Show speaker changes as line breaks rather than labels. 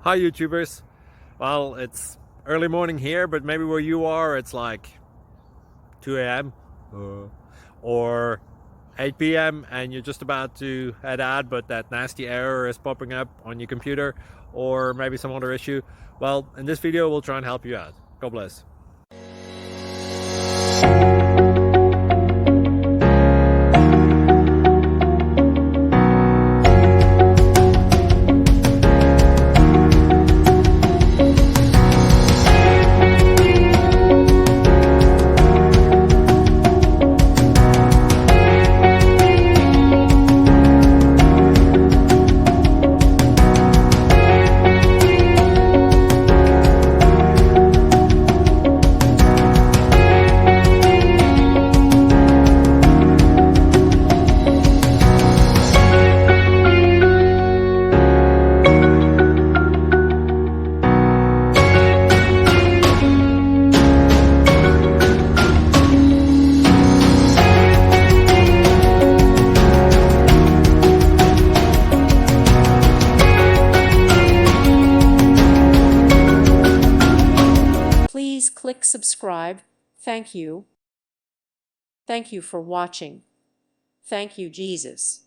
Hi YouTubers. Well, it's early morning here, but maybe where you are it's like 2 a.m. or 8 p.m. and you're just about to head out, but that nasty error is popping up on your computer, or maybe some other issue. Well, in this video we'll try and help you out. God bless.
Please click subscribe. Thank you. Thank you for watching. Thank you, Jesus.